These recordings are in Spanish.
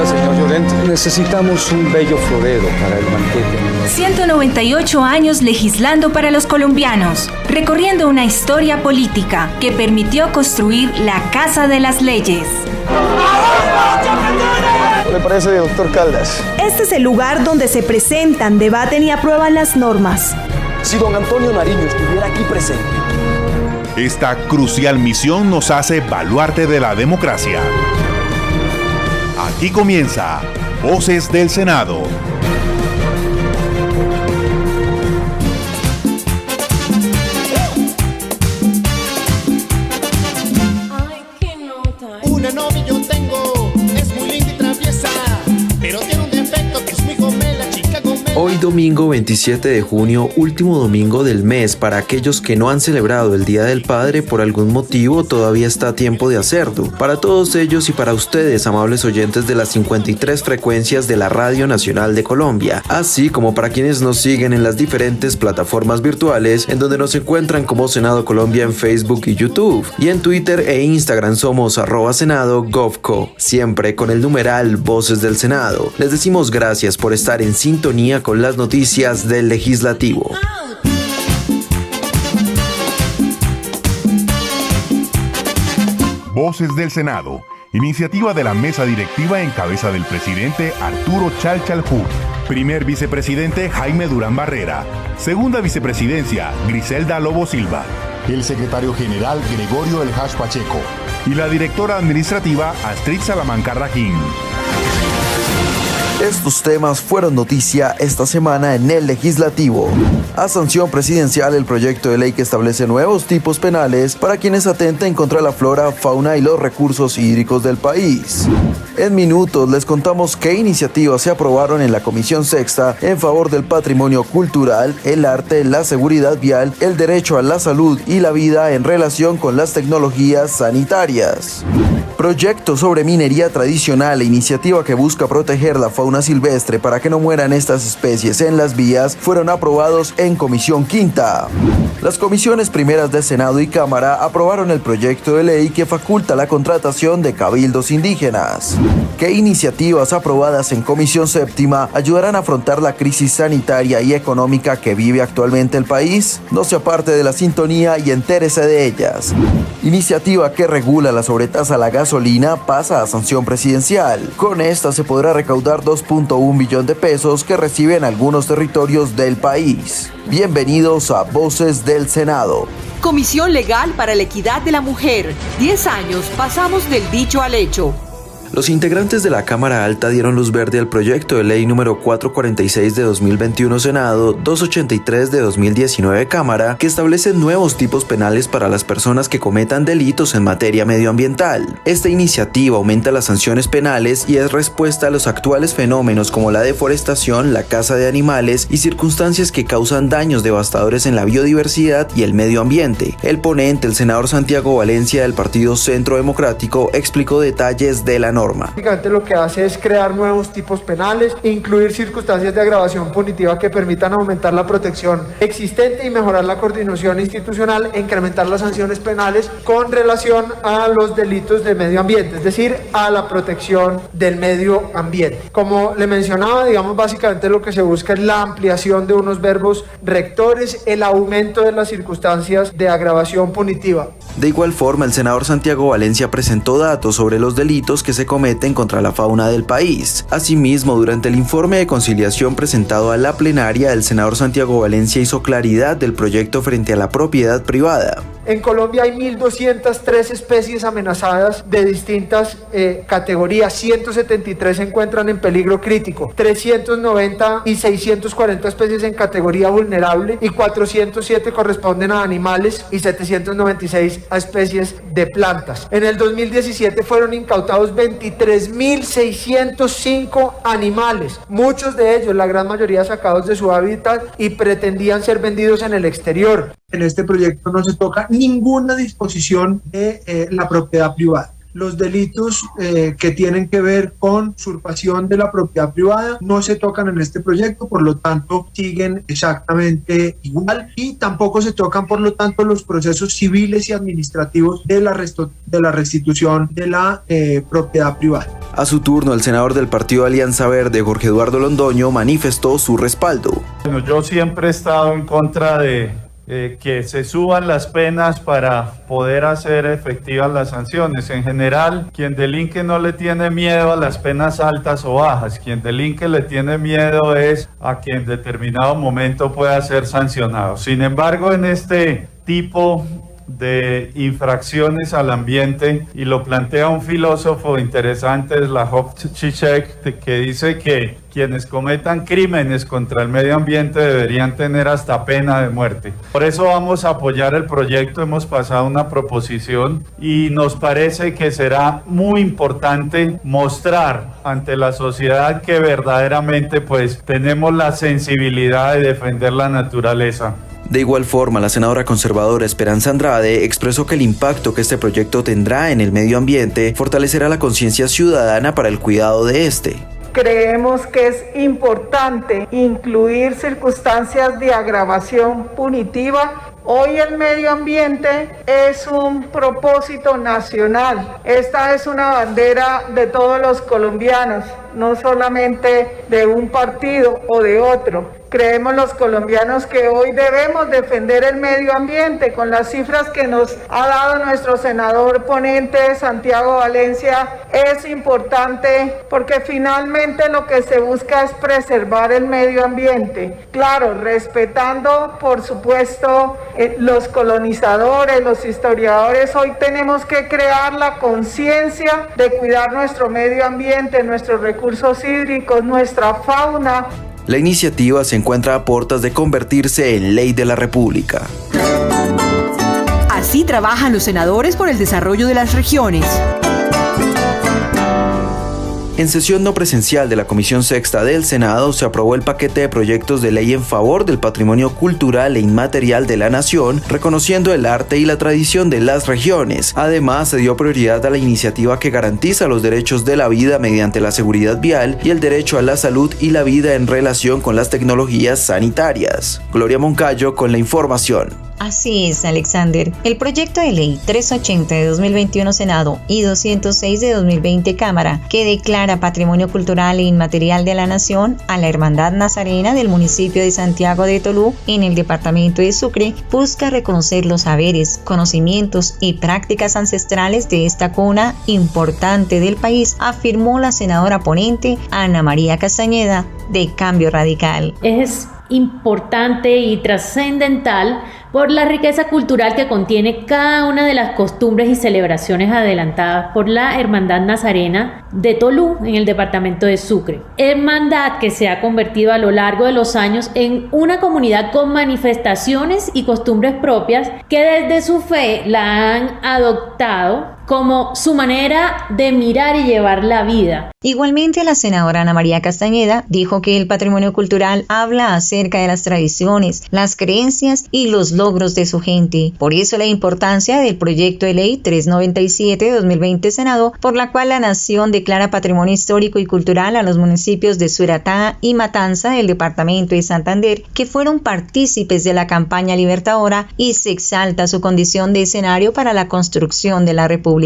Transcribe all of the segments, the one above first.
Señor Llorente, necesitamos un bello florero para el banquete. 198 años legislando para los colombianos, recorriendo una historia política que permitió construir la Casa de las Leyes. ¿Qué le parece, doctor Caldas? Este es el lugar donde se presentan, debaten y aprueban las normas. Si don Antonio Nariño estuviera aquí presente. Esta crucial misión nos hace baluarte de la democracia. Aquí comienza Voces del Senado. Una novia yo tengo, es muy linda y traviesa, pero tiene un defecto que es muy gomela, chica gomela. Hoy domingo 27 de junio, último domingo del mes, para aquellos que no han celebrado el Día del Padre por algún motivo, todavía está a tiempo de hacerlo. Para todos ellos y para ustedes, amables oyentes de las 53 frecuencias de la Radio Nacional de Colombia, así como para quienes nos siguen en las diferentes plataformas virtuales, en donde nos encuentran como Senado Colombia en Facebook y YouTube, y en Twitter e Instagram somos @senado_govco, siempre con el numeral Voces del Senado. Les decimos gracias por estar en sintonía con las noticias del Legislativo. Voces del Senado, iniciativa de la mesa directiva en cabeza del presidente Arturo Chalchalhut, primer vicepresidente Jaime Durán Barrera, segunda vicepresidencia Griselda Lobo Silva, el secretario general Gregorio El Hash Pacheco y la directora administrativa Astrid Salamanca Rajín. Estos temas fueron noticia esta semana en el Legislativo. A sanción presidencial, el proyecto de ley que establece nuevos tipos penales para quienes atenten contra la flora, fauna y los recursos hídricos del país. En minutos les contamos qué iniciativas se aprobaron en la Comisión Sexta en favor del patrimonio cultural, el arte, la seguridad vial, el derecho a la salud y la vida en relación con las tecnologías sanitarias. Proyecto sobre minería tradicional e iniciativa que busca proteger la fauna silvestre para que no mueran estas especies en las vías fueron aprobados en Comisión Quinta. Las comisiones primeras de Senado y Cámara aprobaron el proyecto de ley que faculta la contratación de cabildos indígenas. ¿Qué iniciativas aprobadas en Comisión Séptima ayudarán a afrontar la crisis sanitaria y económica que vive actualmente el país? No se aparte de la sintonía y entérese de ellas. Iniciativa que regula la sobretasa a la gasolina pasa a sanción presidencial. Con esta se podrá recaudar 2.1 billón de pesos que reciben algunos territorios del país. Bienvenidos a Voces del Senado. Comisión Legal para la Equidad de la Mujer. 10 años pasamos del dicho al hecho. Los integrantes de la Cámara Alta dieron luz verde al proyecto de ley número 446 de 2021 Senado, 283 de 2019 Cámara, que establece nuevos tipos penales para las personas que cometan delitos en materia medioambiental. Esta iniciativa aumenta las sanciones penales y es respuesta a los actuales fenómenos como la deforestación, la caza de animales y circunstancias que causan daños devastadores en la biodiversidad y el medio ambiente. El ponente, el senador Santiago Valencia del Partido Centro Democrático, explicó detalles de la norma. Básicamente lo que hace es crear nuevos tipos penales, incluir circunstancias de agravación punitiva que permitan aumentar la protección existente y mejorar la coordinación institucional e incrementar las sanciones penales con relación a los delitos de medio ambiente, es decir, a la protección del medio ambiente. Como le mencionaba, básicamente lo que se busca es la ampliación de unos verbos rectores, el aumento de las circunstancias de agravación punitiva. De igual forma, el senador Santiago Valencia presentó datos sobre los delitos que se cometen contra la fauna del país. Asimismo, durante el informe de conciliación presentado a la plenaria, el senador Santiago Valencia hizo claridad del proyecto frente a la propiedad privada. En Colombia hay 1.203 especies amenazadas de distintas categorías, 173 se encuentran en peligro crítico, 390 y 640 especies en categoría vulnerable y 407 corresponden a animales y 796 a especies de plantas. En el 2017 fueron incautados 23.605 animales, muchos de ellos, la gran mayoría sacados de su hábitat y pretendían ser vendidos en el exterior. En este proyecto no se toca ninguna disposición de la propiedad privada. los delitos que tienen que ver con usurpación de la propiedad privada no se tocan en este proyecto, por lo tanto siguen exactamente igual, y tampoco se tocan, por lo tanto, los procesos civiles y administrativos de la restitución de la propiedad privada. A su turno, el senador del Partido Alianza Verde, Jorge Eduardo Londoño, manifestó su respaldo. Bueno, yo siempre he estado en contra de que se suban las penas para poder hacer efectivas las sanciones. En general, quien delinque no le tiene miedo a las penas altas o bajas. Quien delinque le tiene miedo es a que en determinado momento pueda ser sancionado. Sin embargo, en este tipo de infracciones al ambiente, y lo plantea un filósofo interesante, Slavoj Žižek, que dice que quienes cometan crímenes contra el medio ambiente deberían tener hasta pena de muerte. Por eso vamos a apoyar el proyecto, hemos pasado una proposición y nos parece que será muy importante mostrar ante la sociedad que verdaderamente pues tenemos la sensibilidad de defender la naturaleza. De igual forma, la senadora conservadora Esperanza Andrade expresó que el impacto que este proyecto tendrá en el medio ambiente fortalecerá la conciencia ciudadana para el cuidado de este. Creemos que es importante incluir circunstancias de agravación punitiva. Hoy el medio ambiente es un propósito nacional. Esta es una bandera de todos los colombianos, no solamente de un partido o de otro. Creemos los colombianos que hoy debemos defender el medio ambiente con las cifras que nos ha dado nuestro senador ponente Santiago Valencia. Es importante porque finalmente lo que se busca es preservar el medio ambiente. Claro, respetando, por supuesto, los colonizadores, los historiadores. Hoy tenemos que crear la conciencia de cuidar nuestro medio ambiente, nuestros recursos hídricos, nuestra fauna. La iniciativa se encuentra a puertas de convertirse en ley de la República. Así trabajan los senadores por el desarrollo de las regiones. En sesión no presencial de la Comisión Sexta del Senado se aprobó el paquete de proyectos de ley en favor del patrimonio cultural e inmaterial de la nación, reconociendo el arte y la tradición de las regiones. Además, se dio prioridad a la iniciativa que garantiza los derechos de la vida mediante la seguridad vial y el derecho a la salud y la vida en relación con las tecnologías sanitarias. Gloria Moncayo con la información. Así es, Alexander. El proyecto de ley 380 de 2021 Senado y 206 de 2020 Cámara, que declara patrimonio cultural e inmaterial de la nación a la Hermandad Nazarena del municipio de Santiago de Tolú, en el departamento de Sucre, busca reconocer los saberes, conocimientos y prácticas ancestrales de esta cuna importante del país, afirmó la senadora ponente Ana María Castañeda, de Cambio Radical. Es importante y trascendental por la riqueza cultural que contiene cada una de las costumbres y celebraciones adelantadas por la Hermandad Nazarena de Tolú en el departamento de Sucre. Hermandad que se ha convertido a lo largo de los años en una comunidad con manifestaciones y costumbres propias que desde su fe la han adoptado como su manera de mirar y llevar la vida. Igualmente, la senadora Ana María Castañeda dijo que el patrimonio cultural habla acerca de las tradiciones, las creencias y los logros de su gente. Por eso la importancia del proyecto de ley 397 de 2020 Senado, por la cual la nación declara patrimonio histórico y cultural a los municipios de Suratá y Matanza del departamento de Santander, que fueron partícipes de la campaña libertadora, y se exalta su condición de escenario para la construcción de la República.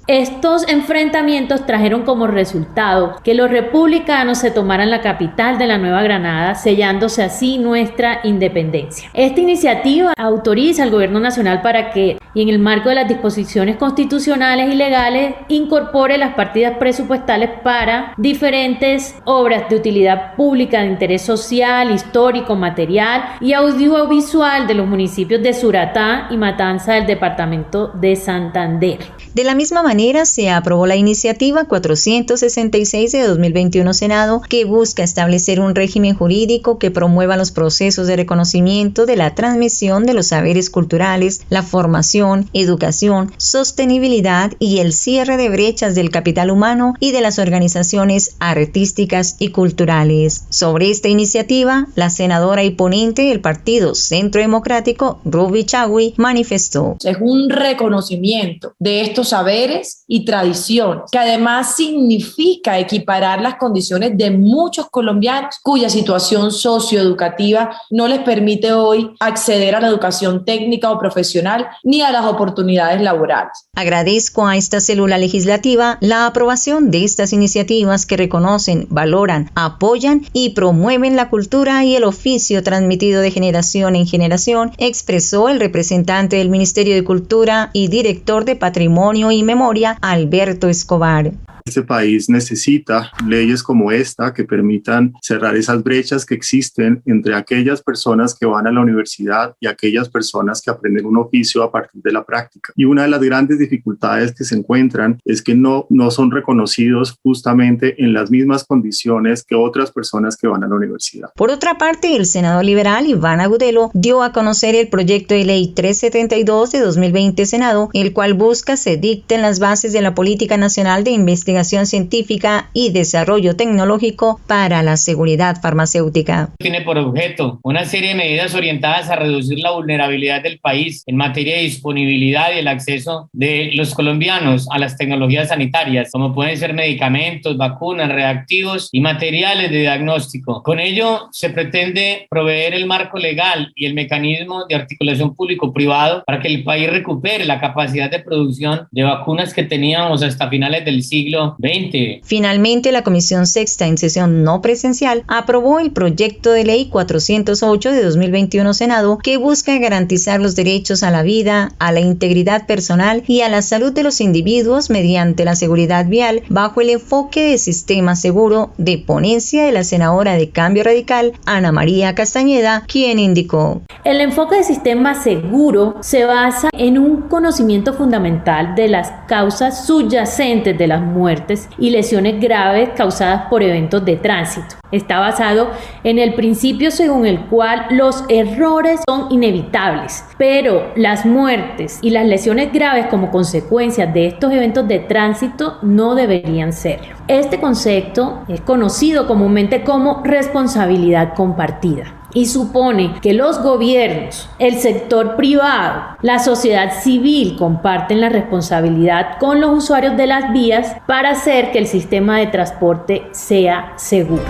Estos enfrentamientos trajeron como resultado que los republicanos se tomaran la capital de la Nueva Granada, sellándose así nuestra independencia. Esta iniciativa autoriza al gobierno nacional para que, y en el marco de las disposiciones constitucionales y legales, incorpore las partidas presupuestales para diferentes obras de utilidad pública de interés social, histórico, material y audiovisual de los municipios de Suratá y Matanza del departamento de Santander. De la misma manera, se aprobó la iniciativa 466 de 2021 Senado, que busca establecer un régimen jurídico que promueva los procesos de reconocimiento de la transmisión de los saberes culturales, la formación, educación, sostenibilidad y el cierre de brechas del capital humano y de las organizaciones artísticas y culturales. Sobre esta iniciativa, la senadora y ponente del Partido Centro Democrático, Ruby Chagui, manifestó: es un reconocimiento de estos saberes valores y tradiciones, que además significa equiparar las condiciones de muchos colombianos cuya situación socioeducativa no les permite hoy acceder a la educación técnica o profesional ni a las oportunidades laborales. Agradezco a esta célula legislativa la aprobación de estas iniciativas que reconocen, valoran, apoyan y promueven la cultura y el oficio transmitido de generación en generación, expresó el representante del Ministerio de Cultura y director de Patrimonio y Memoria, Alberto Escobar. Este país necesita leyes como esta que permitan cerrar esas brechas que existen entre aquellas personas que van a la universidad y aquellas personas que aprenden un oficio a partir de la práctica. Y una de las grandes dificultades que se encuentran es que no son reconocidos justamente en las mismas condiciones que otras personas que van a la universidad. Por otra parte, el senador liberal Iván Agudelo dio a conocer el proyecto de ley 372 de 2020 Senado, el cual busca se dicten las bases de la Política Nacional de Investigación Científica y Desarrollo Tecnológico para la Seguridad Farmacéutica. Tiene por objeto una serie de medidas orientadas a reducir la vulnerabilidad del país en materia de disponibilidad y el acceso de los colombianos a las tecnologías sanitarias, como pueden ser medicamentos, vacunas, reactivos y materiales de diagnóstico. Con ello se pretende proveer el marco legal y el mecanismo de articulación público-privado para que el país recupere la capacidad de producción de vacunas que teníamos hasta finales del siglo XX. Finalmente, la Comisión Sexta en sesión no presencial aprobó el proyecto de ley 408 de 2021 Senado que busca garantizar los derechos a la vida, a la integridad personal y a la salud de los individuos mediante la seguridad vial bajo el enfoque de sistema seguro de ponencia de la senadora de Cambio Radical, Ana María Castañeda, quien indicó: el enfoque de sistema seguro se basa en un conocimiento fundamental de las causas subyacentes de las muertes y lesiones graves causadas por eventos de tránsito. Está basado en el principio según el cual los errores son inevitables, pero las muertes y las lesiones graves como consecuencia de estos eventos de tránsito no deberían serlo. Este concepto es conocido comúnmente como responsabilidad compartida y supone que los gobiernos, el sector privado, la sociedad civil comparten la responsabilidad con los usuarios de las vías para hacer que el sistema de transporte sea seguro.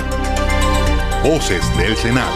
Voces del Senado.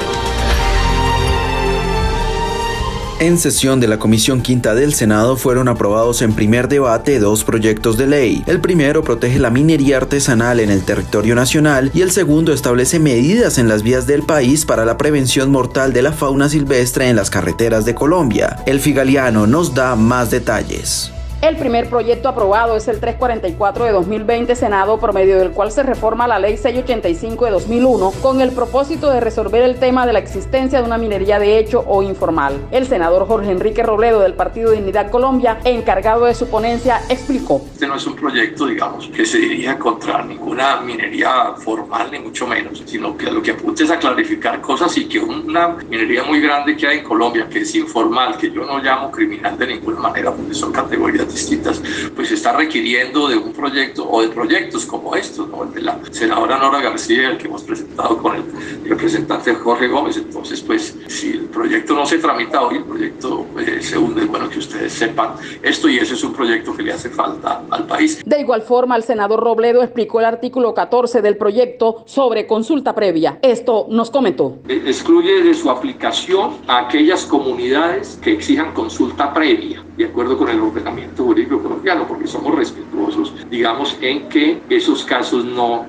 En sesión de la Comisión Quinta del Senado fueron aprobados en primer debate 2 proyectos de ley. El primero protege la minería artesanal en el territorio nacional y el segundo establece medidas en las vías del país para la prevención mortal de la fauna silvestre en las carreteras de Colombia. El Figaliano nos da más detalles. El primer proyecto aprobado es el 344 de 2020 Senado, por medio del cual se reforma la Ley 685 de 2001 con el propósito de resolver el tema de la existencia de una minería de hecho o informal. El senador Jorge Enrique Robledo del Partido Dignidad Colombia, encargado de su ponencia, explicó: este no es un proyecto, digamos, que se dirija contra ninguna minería formal, ni mucho menos, sino que lo que apunta es a clarificar cosas y que una minería muy grande que hay en Colombia, que es informal, que yo no llamo criminal de ninguna manera, porque son categorías distintas, pues está requiriendo de un proyecto o de proyectos como estos, ¿no? El de la senadora Nora García, el que hemos presentado con el representante Jorge Gómez. Entonces, pues, si el proyecto no se tramita hoy, el proyecto se hunde. Es bueno que ustedes sepan esto, y ese es un proyecto que le hace falta al país. De igual forma, el senador Robledo explicó el artículo 14 del proyecto sobre consulta previa. Esto nos comentó: excluye de su aplicación a aquellas comunidades que exijan consulta previa, de acuerdo con el ordenamiento jurídico colombiano, porque somos respetuosos, digamos, en que esos casos no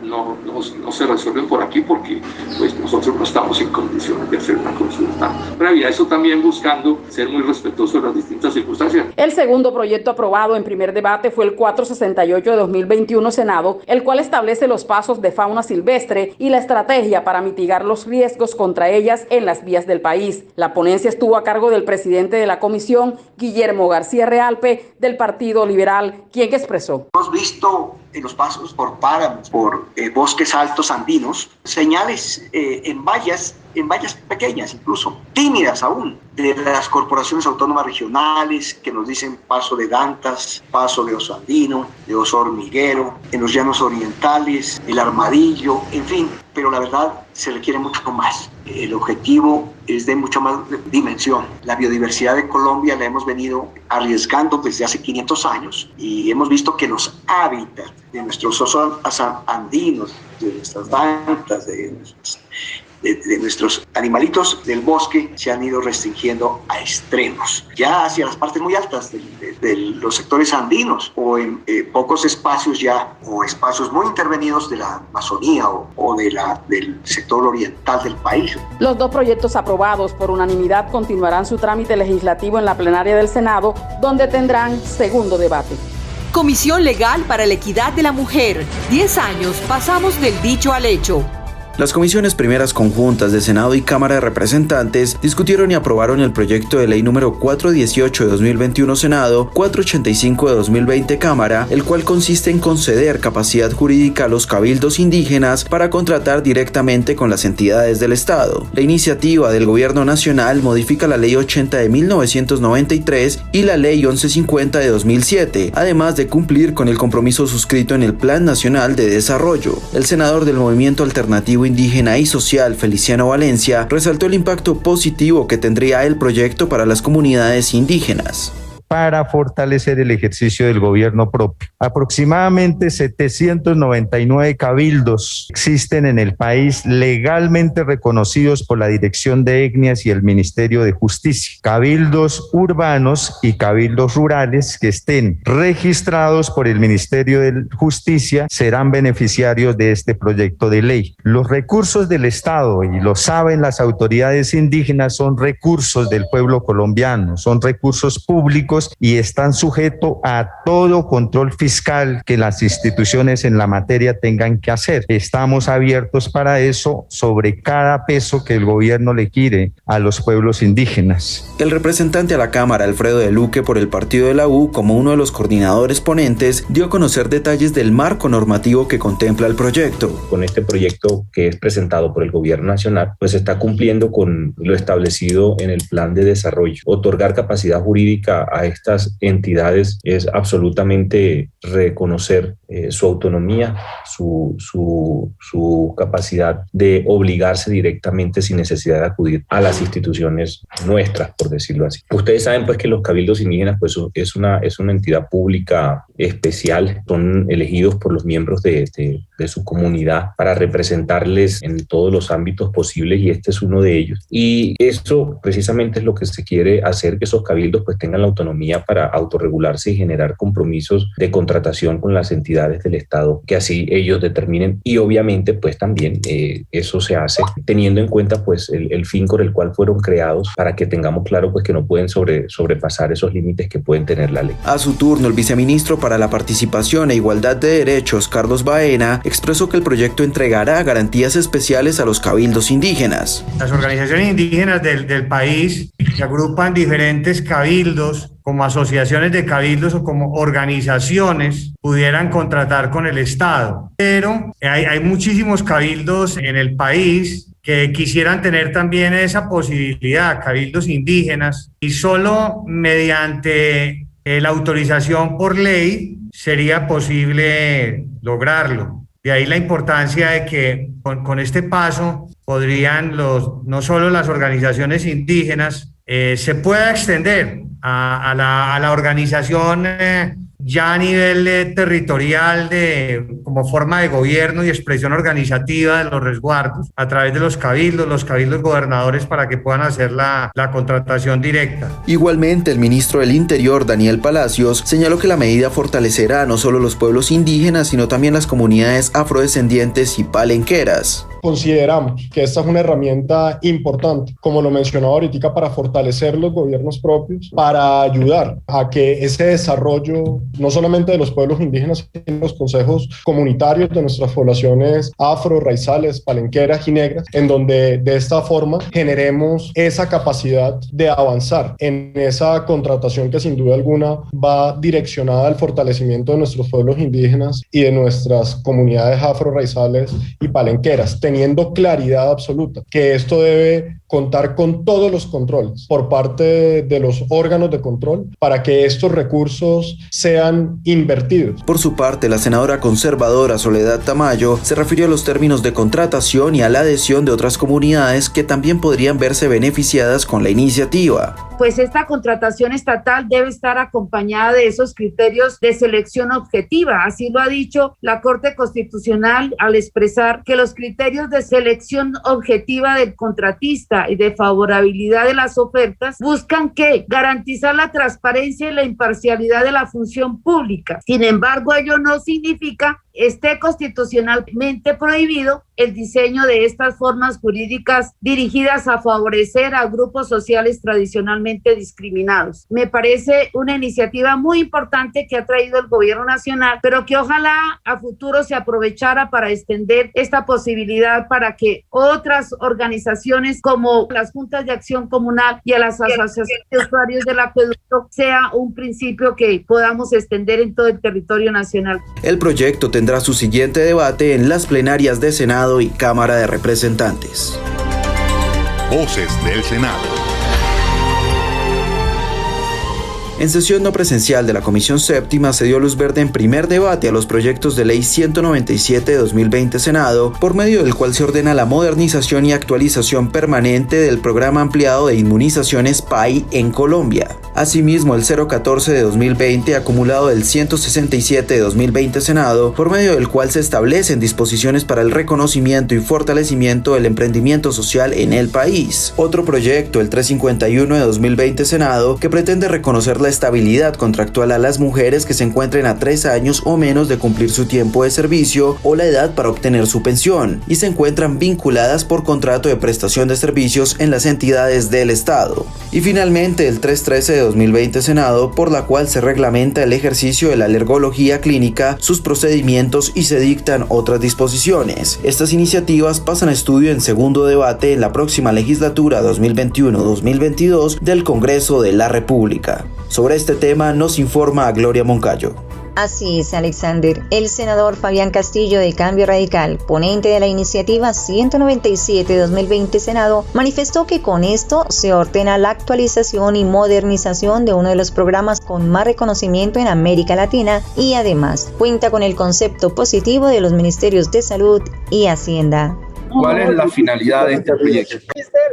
se resuelven por aquí, porque pues nosotros no estamos en condiciones de hacer una consulta previa. Eso también buscando ser muy respetuosos de las distintas circunstancias. El segundo proyecto aprobado en primer debate fue el 468 de 2021 Senado, el cual establece los pasos de fauna silvestre y la estrategia para mitigar los riesgos contra ellas en las vías del país. La ponencia estuvo a cargo del presidente de la comisión, Guillermo García Realpe, del Partido Liberal, quien expresó: hemos visto en los pasos por páramos, por bosques altos andinos, señales en vallas en vallas pequeñas incluso, tímidas aún, de las corporaciones autónomas regionales que nos dicen paso de Dantas, paso de Oso Andino, de Oso Hormiguero, en los llanos orientales, el Armadillo, en fin, pero la verdad se requiere mucho más. El objetivo es de mucha más dimensión. La biodiversidad de Colombia la hemos venido arriesgando desde hace 500 años y hemos visto que los hábitats de nuestros osos andinos, de nuestras dantas, de nuestros animalitos del bosque se han ido restringiendo a extremos, ya hacia las partes muy altas de los sectores andinos o en pocos espacios ya, o espacios muy intervenidos de la Amazonía o del sector oriental del país. Los dos proyectos aprobados por unanimidad continuarán su trámite legislativo en la plenaria del Senado, donde tendrán segundo debate. Comisión Legal para la Equidad de la Mujer. 10 años pasamos del dicho al hecho. Las comisiones primeras conjuntas de Senado y Cámara de Representantes discutieron y aprobaron el proyecto de ley número 418 de 2021 Senado, 485 de 2020 Cámara, el cual consiste en conceder capacidad jurídica a los cabildos indígenas para contratar directamente con las entidades del Estado. La iniciativa del Gobierno Nacional modifica la Ley 80 de 1993 y la Ley 1150 de 2007, además de cumplir con el compromiso suscrito en el Plan Nacional de Desarrollo. El senador del Movimiento Alternativo Indígena y Social, Feliciano Valencia, resaltó el impacto positivo que tendría el proyecto para las comunidades indígenas. Para fortalecer el ejercicio del gobierno propio. Aproximadamente 799 cabildos existen en el país legalmente reconocidos por la Dirección de Etnias y el Ministerio de Justicia. Cabildos urbanos y cabildos rurales que estén registrados por el Ministerio de Justicia serán beneficiarios de este proyecto de ley. Los recursos del Estado, y lo saben las autoridades indígenas, son recursos del pueblo colombiano, son recursos públicos y están sujetos a todo control fiscal que las instituciones en la materia tengan que hacer. Estamos abiertos para eso sobre cada peso que el gobierno le quiere a los pueblos indígenas. El representante a la Cámara, Alfredo de Luque, por el partido de la U, como uno de los coordinadores ponentes, dio a conocer detalles del marco normativo que contempla el proyecto. Con este proyecto que es presentado por el Gobierno Nacional, pues está cumpliendo con lo establecido en el Plan de Desarrollo. Otorgar capacidad jurídica a estas entidades es absolutamente reconocer su autonomía, su capacidad de obligarse directamente sin necesidad de acudir a las instituciones nuestras, por decirlo así. Ustedes saben pues que los cabildos indígenas pues es una entidad pública especial, son elegidos por los miembros de su comunidad para representarles en todos los ámbitos posibles y este es uno de ellos. Y eso precisamente es lo que se quiere hacer, que esos cabildos pues tengan la autonomía para autorregularse y generar compromisos de contratación con las entidades del Estado, que así ellos determinen y obviamente pues también eso se hace teniendo en cuenta pues el fin con el cual fueron creados para que tengamos claro pues que no pueden sobrepasar esos límites que pueden tener la ley. A su turno, el viceministro para la Participación e Igualdad de Derechos, Carlos Baena, expresó que el proyecto entregará garantías especiales a los cabildos indígenas. Las organizaciones indígenas del país se agrupan diferentes cabildos como asociaciones de cabildos o como organizaciones pudieran contratar con el Estado. Pero hay muchísimos cabildos en el país que quisieran tener también esa posibilidad, cabildos indígenas, y solo mediante la autorización por ley sería posible lograrlo. De ahí la importancia de que con este paso podrían no solo las organizaciones indígenas, se pueda extender a la organización ya a nivel territorial como forma de gobierno y expresión organizativa de los resguardos a través de los cabildos gobernadores para que puedan hacer la contratación directa. Igualmente, el ministro del Interior, Daniel Palacios, señaló que la medida fortalecerá no solo los pueblos indígenas, sino también las comunidades afrodescendientes y palenqueras. Consideramos que esta es una herramienta importante, como lo mencionaba ahorita, para fortalecer los gobiernos propios, para ayudar a que ese desarrollo, no solamente de los pueblos indígenas, sino los consejos comunitarios de nuestras poblaciones afro, raizales, palenqueras y negras, en donde de esta forma generemos esa capacidad de avanzar en esa contratación que sin duda alguna va direccionada al fortalecimiento de nuestros pueblos indígenas y de nuestras comunidades afro, raizales y palenqueras, teniendo teniendo claridad absoluta, que esto debe contar con todos los controles por parte de los órganos de control para que estos recursos sean invertidos. Por su parte, la senadora conservadora Soledad Tamayo se refirió a los términos de contratación y a la adhesión de otras comunidades que también podrían verse beneficiadas con la iniciativa. Pues esta contratación estatal debe estar acompañada de esos criterios de selección objetiva. Así lo ha dicho la Corte Constitucional al expresar que los criterios de selección objetiva del contratista y de favorabilidad de las ofertas buscan que garantizar la transparencia y la imparcialidad de la función pública. Sin embargo, ello no significa esté constitucionalmente prohibido el diseño de estas formas jurídicas dirigidas a favorecer a grupos sociales tradicionalmente discriminados. Me parece una iniciativa muy importante que ha traído el gobierno nacional, pero que ojalá a futuro se aprovechara para extender esta posibilidad para que otras organizaciones como las juntas de acción comunal y a las asociaciones de usuarios del acueducto sea un principio que podamos extender en todo el territorio nacional. El proyecto tendrá su siguiente debate en las plenarias de Senado y Cámara de Representantes. Voces del Senado. En sesión no presencial de la Comisión Séptima se dio luz verde en primer debate a los proyectos de ley 197 de 2020 Senado, por medio del cual se ordena la modernización y actualización permanente del programa ampliado de inmunizaciones PAI en Colombia. Asimismo, el 014 de 2020 acumulado del 167 de 2020 Senado, por medio del cual se establecen disposiciones para el reconocimiento y fortalecimiento del emprendimiento social en el país. Otro proyecto, el 351 de 2020 Senado, que pretende reconocer la estabilidad contractual a las mujeres que se encuentren a 3 años o menos de cumplir su tiempo de servicio o la edad para obtener su pensión y se encuentran vinculadas por contrato de prestación de servicios en las entidades del Estado. Y finalmente el 313 de 2020 Senado, por la cual se reglamenta el ejercicio de la alergología clínica, sus procedimientos y se dictan otras disposiciones. Estas iniciativas pasan a estudio en segundo debate en la próxima legislatura 2021-2022 del Congreso de la República. Sobre este tema nos informa Gloria Moncayo. Así es, Alexander. El senador Fabián Castillo de Cambio Radical, ponente de la iniciativa 197-2020 Senado, manifestó que con esto se ordena la actualización y modernización de uno de los programas con más reconocimiento en América Latina y además cuenta con el concepto positivo de los ministerios de Salud y Hacienda. ¿Cuál es la finalidad de este proyecto?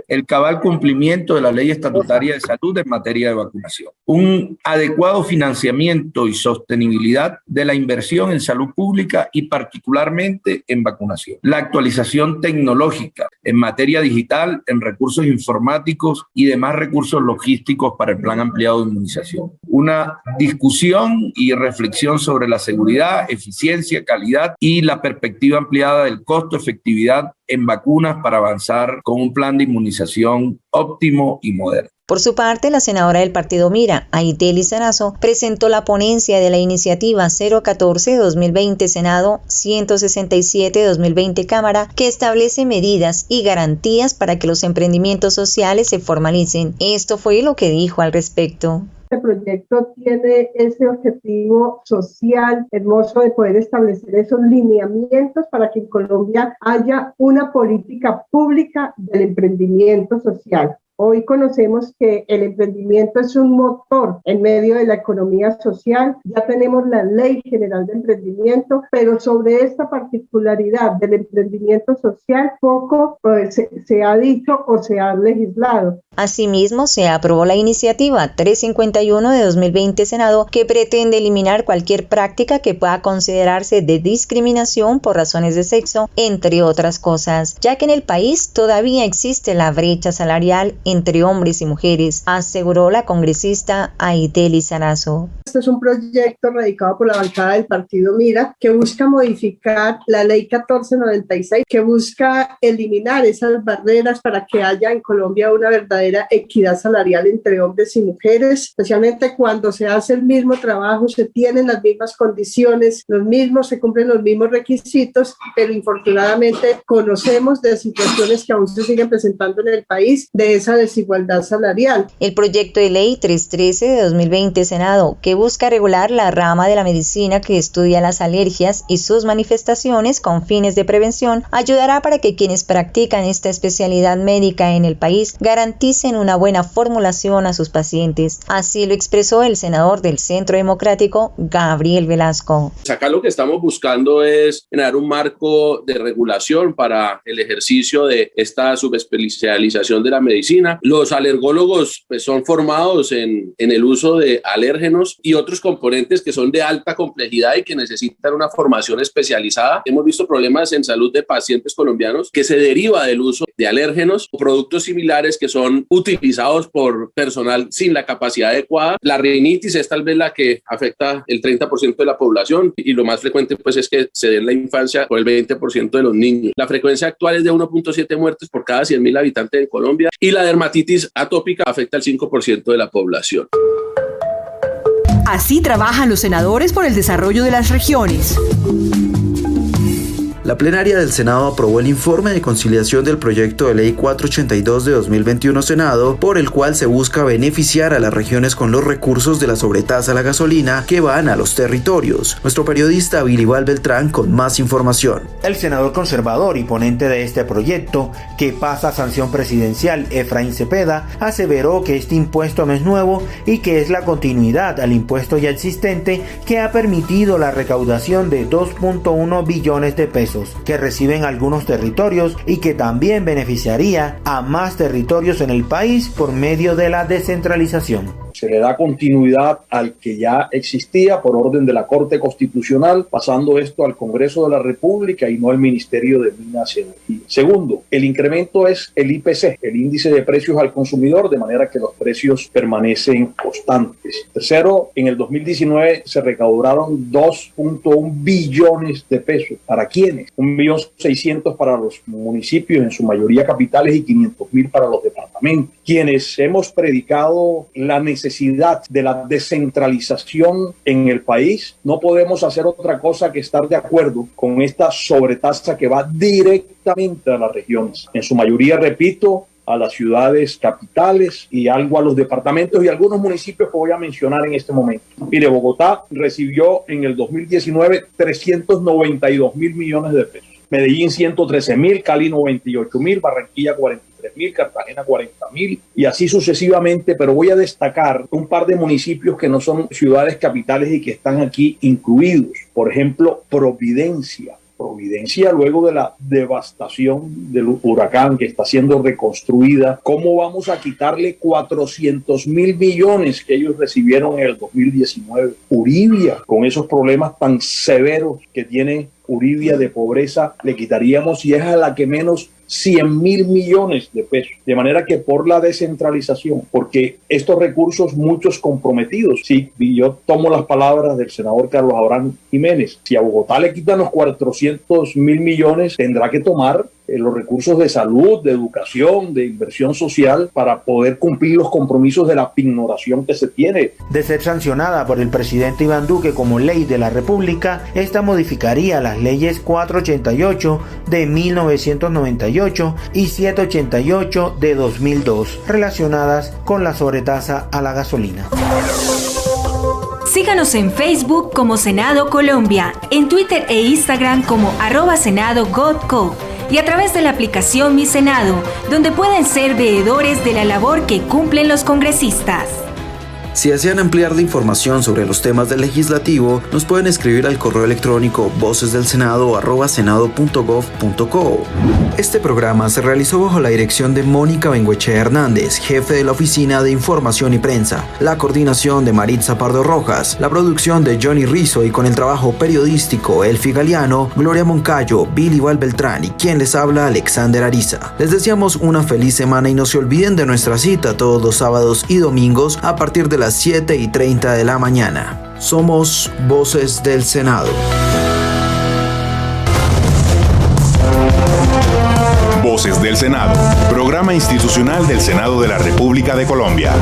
El cabal cumplimiento de la ley estatutaria de salud en materia de vacunación. Un adecuado financiamiento y sostenibilidad de la inversión en salud pública y particularmente en vacunación. La actualización tecnológica en materia digital, en recursos informáticos y demás recursos logísticos para el plan ampliado de inmunización. Una discusión y reflexión sobre la seguridad, eficiencia, calidad y la perspectiva ampliada del costo-efectividad en vacunas para avanzar con un plan de inmunización óptimo y moderno. Por su parte, la senadora del partido Mira, Aidely Lizarazo, presentó la ponencia de la iniciativa 014-2020 Senado, 167-2020 Cámara, que establece medidas y garantías para que los emprendimientos sociales se formalicen. Esto fue lo que dijo al respecto. Este proyecto tiene ese objetivo social hermoso de poder establecer esos lineamientos para que en Colombia haya una política pública del emprendimiento social. Hoy conocemos que el emprendimiento es un motor en medio de la economía social. Ya tenemos la Ley General de Emprendimiento, pero sobre esta particularidad del emprendimiento social poco se ha dicho o se ha legislado. Asimismo, se aprobó la iniciativa 351 de 2020 Senado, que pretende eliminar cualquier práctica que pueda considerarse de discriminación por razones de sexo, entre otras cosas, ya que en el país todavía existe la brecha salarial entre hombres y mujeres, aseguró la congresista Aidely Lizarazo. Este es un proyecto radicado por la bancada del partido Mira, que busca modificar la ley 1496, que busca eliminar esas barreras para que haya en Colombia una verdadera equidad salarial entre hombres y mujeres, especialmente cuando se hace el mismo trabajo, se tienen las mismas condiciones, se cumplen los mismos requisitos, pero infortunadamente conocemos de situaciones que aún se siguen presentando en el país, de esa esa desigualdad salarial. El proyecto de ley 313 de 2020 Senado, que busca regular la rama de la medicina que estudia las alergias y sus manifestaciones con fines de prevención, ayudará para que quienes practican esta especialidad médica en el país garanticen una buena formulación a sus pacientes. Así lo expresó el senador del Centro Democrático, Gabriel Velasco. Acá lo que estamos buscando es generar un marco de regulación para el ejercicio de esta subespecialización de la medicina. Los alergólogos pues, son formados en el uso de alérgenos y otros componentes que son de alta complejidad y que necesitan una formación especializada. Hemos visto problemas en salud de pacientes colombianos que se deriva del uso de alérgenos o productos similares que son utilizados por personal sin la capacidad adecuada. La rinitis es tal vez la que afecta el 30% de la población y lo más frecuente pues es que se dé en la infancia por el 20% de los niños. La frecuencia actual es de 1.7 muertes por cada 100.000 habitantes en Colombia y la dermatitis atópica afecta al 5% de la población. Así trabajan los senadores por el desarrollo de las regiones. La plenaria del Senado aprobó el informe de conciliación del proyecto de ley 482 de 2021 Senado, por el cual se busca beneficiar a las regiones con los recursos de la sobretasa a la gasolina que van a los territorios. Nuestro periodista Bilival Beltrán con más información. El senador conservador y ponente de este proyecto, que pasa a sanción presidencial, Efraín Cepeda, aseveró que este impuesto no es nuevo y que es la continuidad al impuesto ya existente que ha permitido la recaudación de 2.1 billones de pesos que reciben algunos territorios y que también beneficiaría a más territorios en el país por medio de la descentralización. Se le da continuidad al que ya existía por orden de la Corte Constitucional, pasando esto al Congreso de la República y no al Ministerio de Minas y Energía. Segundo, el incremento es el IPC, el índice de precios al consumidor, de manera que los precios permanecen constantes. Tercero, en el 2019 se recaudaron 2.1 billones de pesos. ¿Para quiénes? 1.600.000 para los municipios, en su mayoría capitales, y 500.000 para los departamentos. Quienes hemos predicado la necesidad de la descentralización en el país, no podemos hacer otra cosa que estar de acuerdo con esta sobretasa que va directamente a las regiones. En su mayoría, repito, a las ciudades capitales y algo a los departamentos y algunos municipios que voy a mencionar en este momento. Mire, Bogotá recibió en el 2019 392.000 millones de pesos. Medellín 113.000, Cali 98.000, Barranquilla 43.000, Cartagena 40.000 y así sucesivamente, pero voy a destacar un par de municipios que no son ciudades capitales y que están aquí incluidos. Por ejemplo, Providencia, luego de la devastación del huracán que está siendo reconstruida, ¿cómo vamos a quitarle 400.000 millones que ellos recibieron en el 2019? Uribia, con esos problemas tan severos que tiene Uribia de pobreza, le quitaríamos, y es a la que menos, 100.000 millones de pesos. De manera que por la descentralización, porque estos recursos muchos comprometidos, sí, y yo tomo las palabras del senador Carlos Abraham Jiménez, si a Bogotá le quitan los 400.000 millones, tendrá que tomar los recursos de salud, de educación, de inversión social para poder cumplir los compromisos de la pignoración que se tiene. De ser sancionada por el presidente Iván Duque como ley de la República, esta modificaría las leyes 488 de 1998 y 788 de 2002 relacionadas con la sobretasa a la gasolina. Síganos en Facebook como Senado Colombia, en Twitter e Instagram como @SenadoGodCo y a través de la aplicación Mi Senado, donde pueden ser veedores de la labor que cumplen los congresistas. Si desean ampliar la información sobre los temas del legislativo, nos pueden escribir al correo electrónico vocesdelsenado@senado.gov.co. Este programa se realizó bajo la dirección de Mónica Bengoechea Hernández, jefe de la Oficina de Información y Prensa, la coordinación de Maritza Pardo Rojas, la producción de Johnny Rizzo y con el trabajo periodístico Elfi Galeano, Gloria Moncayo, Bilival Beltrán y quien les habla, Alexander Ariza. Les deseamos una feliz semana y no se olviden de nuestra cita todos los sábados y domingos a partir de las 7:30 de la mañana. Somos Voces del Senado. Voces del Senado, programa institucional del Senado de la República de Colombia.